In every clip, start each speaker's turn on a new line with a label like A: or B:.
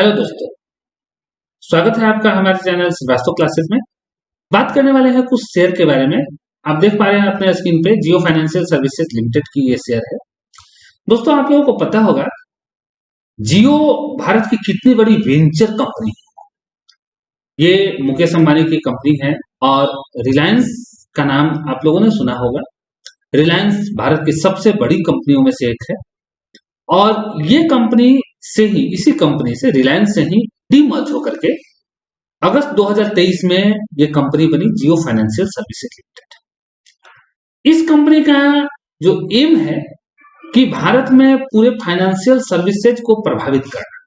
A: Hello दोस्तों, स्वागत है आपका हमारे चैनल श्रीवास्तव क्लासेस में। बात करने वाले हैं कुछ शेयर के बारे में। आप देख पा रहे हैं अपने स्क्रीन पे जियो फाइनेंशियल सर्विसेज लिमिटेड की ये शेयर है। दोस्तों, आप लोगों को पता होगा जियो भारत की कितनी बड़ी वेंचर कंपनी है। ये मुकेश अंबानी की कंपनी है और रिलायंस का नाम आप लोगों ने सुना होगा। रिलायंस भारत की सबसे बड़ी कंपनियों में से एक है और ये कंपनी से ही इसी कंपनी से रिलायंस से ही डीमर्ज होकर के अगस्त 2023 में ये कंपनी बनी जियो फाइनेंशियल सर्विसेज लिमिटेड। इस कंपनी का जो एम है कि भारत में पूरे फाइनेंशियल सर्विसेज को प्रभावित करना।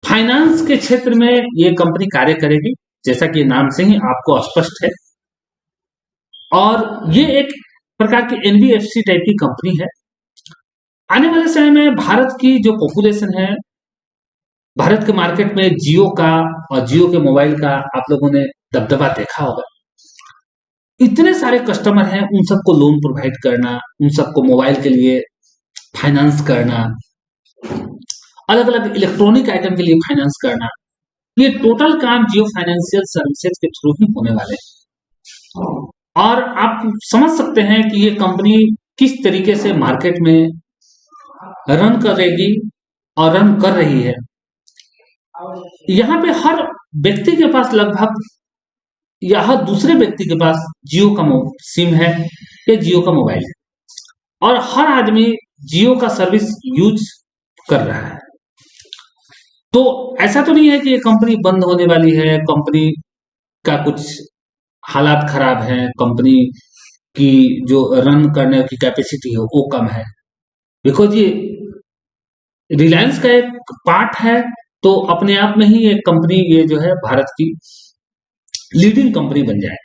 A: फाइनेंस के क्षेत्र में ये कंपनी कार्य करेगी, जैसा कि नाम से ही आपको स्पष्ट है। और ये एक प्रकार की एनबीएफसी टाइप की कंपनी है। आने वाले समय में भारत की जो पॉपुलेशन है, भारत के मार्केट में जियो का और जियो के मोबाइल का आप लोगों ने दबदबा देखा होगा। इतने सारे कस्टमर हैं, उन सबको लोन प्रोवाइड करना, उन सबको मोबाइल के लिए फाइनेंस करना, अलग अलग इलेक्ट्रॉनिक आइटम के लिए फाइनेंस करना, ये टोटल काम जियो फाइनेंशियल सर्विसेज के थ्रू ही होने वाले हैं। और आप समझ सकते हैं कि ये कंपनी किस तरीके से मार्केट में रन करेगी और रन कर रही है। यहाँ पे हर व्यक्ति के पास लगभग या हर दूसरे व्यक्ति के पास जियो का सिम है या जियो का मोबाइल है और हर आदमी जियो का सर्विस यूज कर रहा है। तो ऐसा तो नहीं है कि ये कंपनी बंद होने वाली है, कंपनी का कुछ हालात खराब है, कंपनी की जो रन करने की कैपेसिटी है वो कम है। बिकॉज ये रिलायंस का एक पार्ट है, तो अपने आप में ही एक कंपनी ये जो है भारत की लीडिंग कंपनी बन जाए।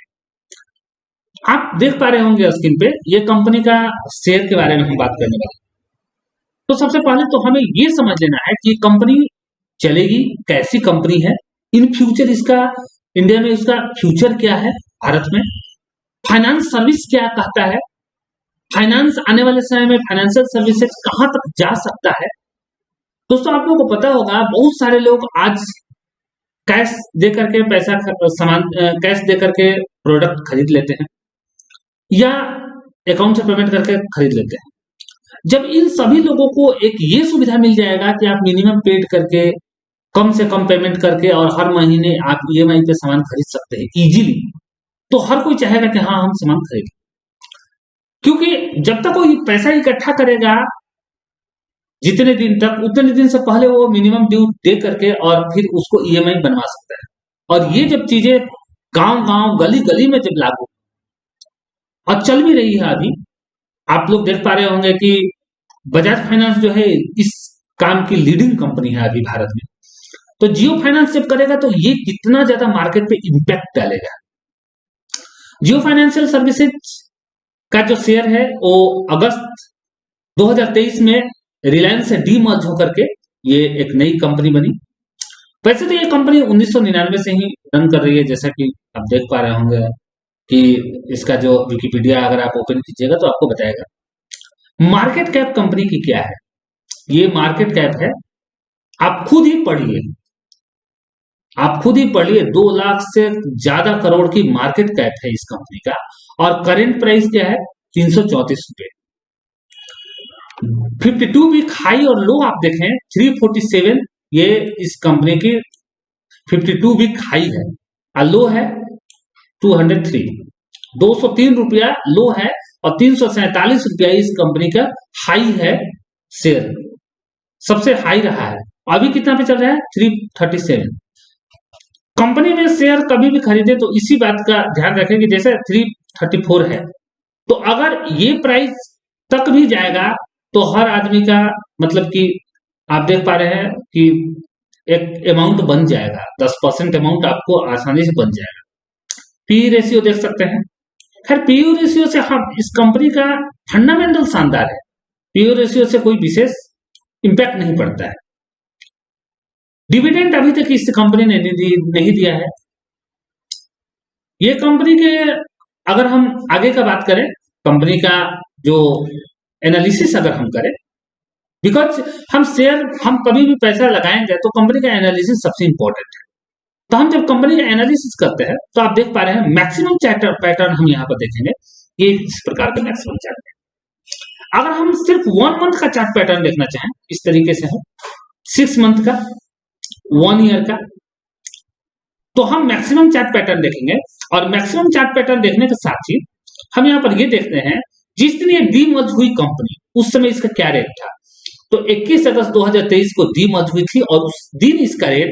A: आप देख पा रहे होंगे स्क्रीन पे ये कंपनी का शेयर के बारे में हम बात करने वाले हैं। तो सबसे पहले तो हमें ये समझ लेना है कि कंपनी चलेगी कैसी कंपनी है, इन फ्यूचर इसका इंडिया में इसका फ्यूचर क्या है, भारत में फाइनेंस सर्विस क्या कहता है, फाइनेंस आने वाले समय में फाइनेंशियल सर्विसेज कहां तक जा सकता है। दोस्तों, आप लोगों को पता होगा बहुत सारे लोग आज कैश दे करके सामान कैश दे करके प्रोडक्ट खरीद लेते हैं या अकाउंट से पेमेंट करके खरीद लेते हैं। जब इन सभी लोगों को एक ये सुविधा मिल जाएगा कि आप मिनिमम पेड करके कम से कम पेमेंट करके और हर महीने आप ईएमआई पे सामान खरीद सकते हैं इजीली, तो हर कोई चाहेगा कि हाँ हम सामान खरीदें। क्योंकि जब तक कोई पैसा इकट्ठा करेगा जितने दिन तक, उतने दिन से पहले वो मिनिमम ड्यू दे करके और फिर उसको ईएमआई बनवा सकता है। और ये जब चीजें गांव गांव गली गली में जब लागू और चल भी रही है, अभी आप लोग देख पा रहे होंगे कि बजाज फाइनेंस जो है इस काम की लीडिंग कंपनी है अभी भारत में। तो जियो फाइनेंस जब करेगा तो ये कितना ज्यादा मार्केट पे इंपैक्ट डालेगा। जियो फाइनेंशियल सर्विसेज का जो शेयर है वो अगस्त 2023 में रिलायंस से डीमर्ज होकर के ये एक नई कंपनी बनी। वैसे तो ये कंपनी 1999 से ही रन कर रही है, जैसा कि आप देख पा रहे होंगे कि इसका जो विकिपीडिया अगर आप ओपन कीजिएगा तो आपको बताएगा। मार्केट कैप कंपनी की क्या है, ये मार्केट कैप है, आप खुद ही पढ़िए, आप खुद ही पढ़िए, 2 लाख से ज्यादा करोड़ की मार्केट कैप है इस कंपनी का। और करेंट प्राइस क्या है, 334 रुपए। 52 वीक हाई और लो आप देखें 347, ये इस कंपनी की 52 वीक हाई है और लो है 203, 203 रुपया लो है और 347 रुपया इस कंपनी का हाई है। शेयर सबसे हाई रहा है, अभी कितना पे चल रहा है, 337। कंपनी में शेयर कभी भी खरीदे तो इसी बात का ध्यान रखें कि जैसे 334 है, तो अगर ये प्राइस तक भी जाएगा तो हर आदमी का मतलब कि आप देख पा रहे हैं कि एक अमाउंट बन जाएगा, 10% अमाउंट आपको आसानी से बन जाएगा। पी रेशियो देख सकते हैं। खैर पी रेशियो से हम इस कंपनी का फंडामेंटल शानदार है, पी रेशियो से कोई विशेष इंपैक्ट नहीं पड़ता है। डिविडेंड अभी तक इस कंपनी ने नहीं दिया है। ये कंपनी के अगर हम आगे का बात करें, कंपनी का जो एनालिसिस अगर हम करें बिकॉज हम कभी भी पैसा लगाएंगे तो कंपनी का एनालिसिस सबसे इंपॉर्टेंट है। तो हम जब कंपनी का एनालिसिस करते हैं तो आप देख पा रहे हैं मैक्सिमम चार्ट पैटर्न हम यहाँ पर देखेंगे, ये इस प्रकार का मैक्सिमम चार्ट है। अगर हम सिर्फ 1 मंथ का चार्ट पैटर्न देखना चाहें, इस तरीके से है 6 मंथ का, 1 ईयर का, तो हम मैक्सिमम चार्ट पैटर्न देखेंगे। और मैक्सिमम चार्ट पैटर्न देखने के साथ ही हम यहाँ पर ये देखते हैं जिस दिन ये डीमर्ज हुई कंपनी, उस समय इसका क्या रेट था। तो 21 अगस्त 2023 को डीमर्ज हुई थी और उस दिन इसका रेट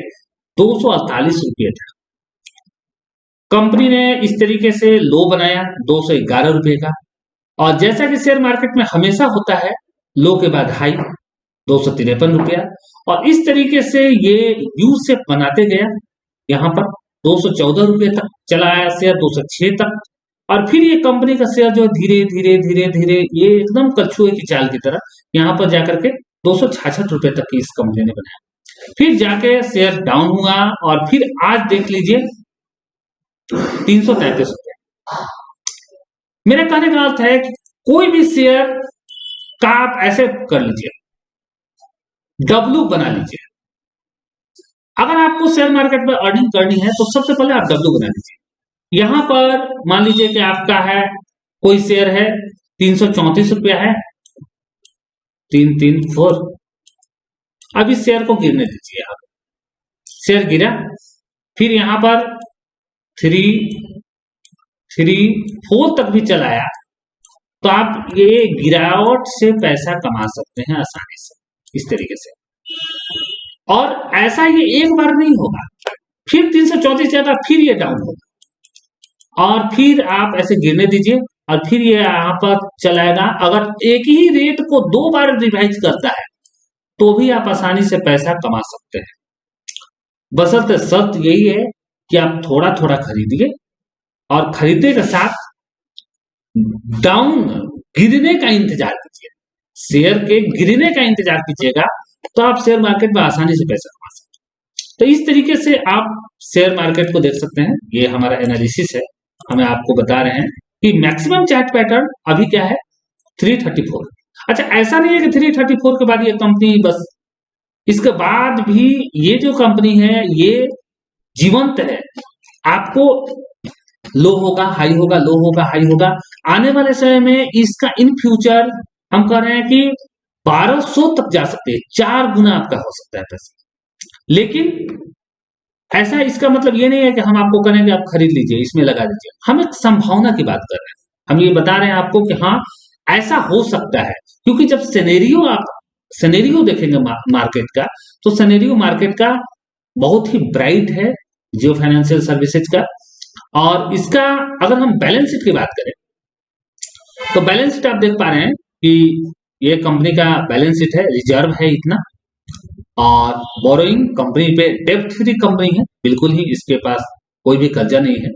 A: 248 रुपये था। कंपनी ने इस तरीके से लो बनाया 211 रुपये का, और जैसा कि शेयर मार्केट में हमेशा होता है, लो के बाद हाई 253 रुपया, और इस तरीके से ये यू शेप बनाते गया। यहाँ पर 214 रुपये तक चला आया शेयर, 206 तक, और फिर ये कंपनी का शेयर जो धीरे धीरे धीरे धीरे ये एकदम कछुए की चाल की तरह यहाँ पर जाकर के 266 रुपये तक की इस कंपनी ने बनाया। फिर जाके शेयर डाउन हुआ और फिर आज देख लीजिए 333 रुपये। मेरे कहने का अर्थ है कि कोई भी शेयर का आप ऐसे कर लीजिए, डब्ल्यू बना लीजिए। अगर आपको शेयर मार्केट में अर्निंग करनी है तो सबसे पहले आप डब्ल्यू बना लीजिए। यहां पर मान लीजिए कि आपका है कोई शेयर है 334 रुपया है, 334। अब इस शेयर को गिरने दीजिए आप, शेयर गिरा, फिर यहां पर 334 तक भी चलाया, तो आप ये गिरावट से पैसा कमा सकते हैं आसानी से इस तरीके से। और ऐसा ये एक बार नहीं होगा, फिर 334 जाएगा, फिर ये डाउन होगा, और फिर आप ऐसे गिरने दीजिए, और फिर ये यहाँ पर चलाएगा। अगर एक ही रेट को 2 बार रिवाइज करता है तो भी आप आसानी से पैसा कमा सकते हैं। बशर्ते शर्त यही है कि आप थोड़ा थोड़ा खरीदिए, और खरीदने के साथ डाउन गिरने का इंतजार कीजिए, शेयर के गिरने का इंतजार कीजिएगा, तो आप शेयर मार्केट में आसानी से पैसा कमा सकते हैं। तो इस तरीके से आप शेयर मार्केट को देख सकते हैं। ये हमारा एनालिसिस है, हमें आपको बता रहे हैं कि मैक्सिमम चार्ट पैटर्न अभी क्या है 334। अच्छा, ऐसा नहीं है कि 334 के बाद ये कंपनी बस, इसके बाद भी ये जो कंपनी है ये जीवंत है। आपको लो होगा, हाई होगा, लो होगा, हाई होगा। आने वाले समय में इसका इन फ्यूचर हम कह रहे हैं कि 1200 तक जा सकते हैं, 4 गुना आपका हो सकता है पैसा। लेकिन ऐसा इसका मतलब ये नहीं है कि हम आपको करेंगे आप खरीद लीजिए, इसमें लगा दीजिए। हम एक संभावना की बात कर रहे हैं, हम ये बता रहे हैं आपको कि हाँ ऐसा हो सकता है। क्योंकि जब सिनेरियो देखेंगे मार्केट का, तो सिनेरियो मार्केट का बहुत ही ब्राइट है जियो फाइनेंशियल सर्विसेज का। और इसका अगर हम बैलेंस शीट की बात करें तो बैलेंस शीट आप देख पा रहे हैं कि ये कंपनी का बैलेंस शीट है, रिजर्व है इतना, और बोरोइंग कंपनी पे डेब्ट फ्री कंपनी है, बिल्कुल ही इसके पास कोई भी कर्जा नहीं है।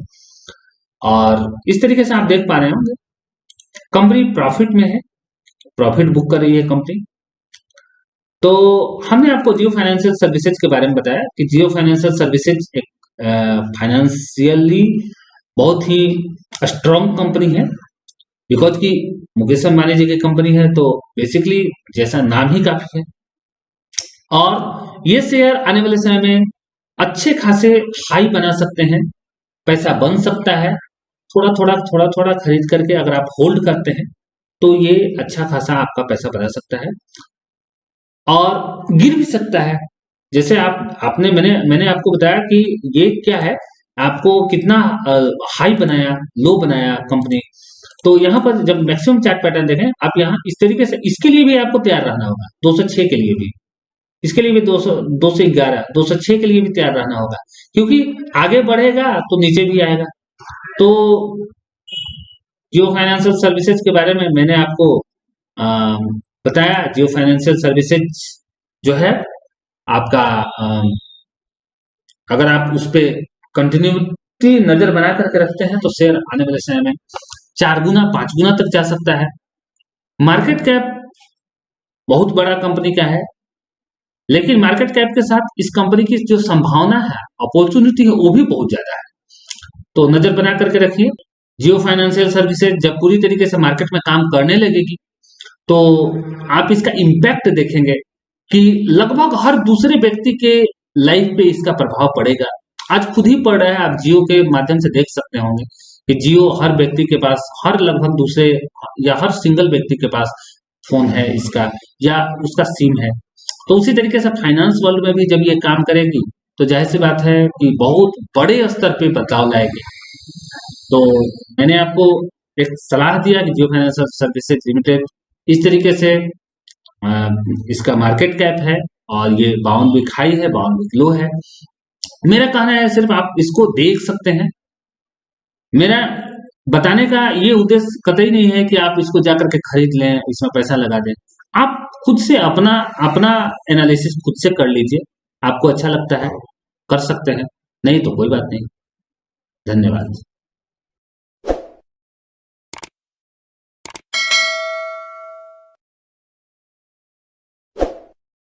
A: और इस तरीके से आप देख पा रहे होंगे कंपनी प्रॉफिट में है, प्रॉफिट बुक कर रही है कंपनी। तो हमने आपको जियो फाइनेंशियल सर्विसेज के बारे में बताया कि जियो फाइनेंशियल सर्विसेज एक फाइनेंशियली बहुत ही स्ट्रॉन्ग कंपनी है, बिकॉज की मुकेश अंबानी जी की कंपनी है, तो बेसिकली जैसा नाम ही काफी है। और ये शेयर आने वाले समय में अच्छे खासे हाई बना सकते हैं, पैसा बन सकता है। थोड़ा थोड़ा खरीद करके अगर आप होल्ड करते हैं तो ये अच्छा खासा आपका पैसा बना सकता है, और गिर भी सकता है। जैसे मैंने आपको बताया कि ये क्या है, आपको कितना हाई बनाया, लो बनाया कंपनी। तो यहाँ पर जब मैक्सिमम चार्ट पैटर्न देखें आप, यहाँ इस तरीके से, इसके लिए भी आपको तैयार रहना होगा, 206 के लिए भी, इसके लिए भी 211, 206 के लिए भी तैयार रहना होगा, क्योंकि आगे बढ़ेगा तो नीचे भी आएगा। तो जियो फाइनेंशियल सर्विसेज के बारे में मैंने आपको बताया। जियो फाइनेंशियल सर्विसेज जो है आपका, अगर आप उस पर कंटिन्यूटी नजर बना करके रखते हैं तो शेयर आने वाले समय में 4 गुना 5 गुना तक जा सकता है। मार्केट कैप बहुत बड़ा कंपनी का है, लेकिन मार्केट कैप के साथ इस कंपनी की जो संभावना है, अपॉर्चुनिटी है, वो भी बहुत ज्यादा है। तो नजर बना करके रखिए। जियो फाइनेंशियल सर्विसेज जब पूरी तरीके से मार्केट में काम करने लगेगी तो आप इसका इम्पैक्ट देखेंगे कि लगभग हर दूसरे व्यक्ति के लाइफ पे इसका प्रभाव पड़ेगा। आज खुद ही पड़ रहा है, आप जियो के माध्यम से देख सकते होंगे कि जियो हर व्यक्ति के पास, हर लगभग दूसरे या हर सिंगल व्यक्ति के पास फोन है इसका, या उसका सिम है। तो उसी तरीके से फाइनेंस वर्ल्ड में भी जब ये काम करेगी तो जाहिर सी बात है कि बहुत बड़े स्तर पे बदलाव लाएगी। तो मैंने आपको एक सलाह दिया कि जियो फाइनेंशियल सर्विसेज लिमिटेड इस तरीके से इसका मार्केट कैप है और ये 52 हाई है, 52 लो है। मेरा कहना है सिर्फ आप इसको देख सकते हैं। मेरा बताने का ये उद्देश्य कतई नहीं है कि आप इसको जाकर के खरीद लें, इसमें पैसा लगा दें। आप खुद से अपना अपना एनालिसिस खुद से कर लीजिए। आपको अच्छा लगता है कर सकते हैं, नहीं तो कोई बात नहीं। धन्यवाद।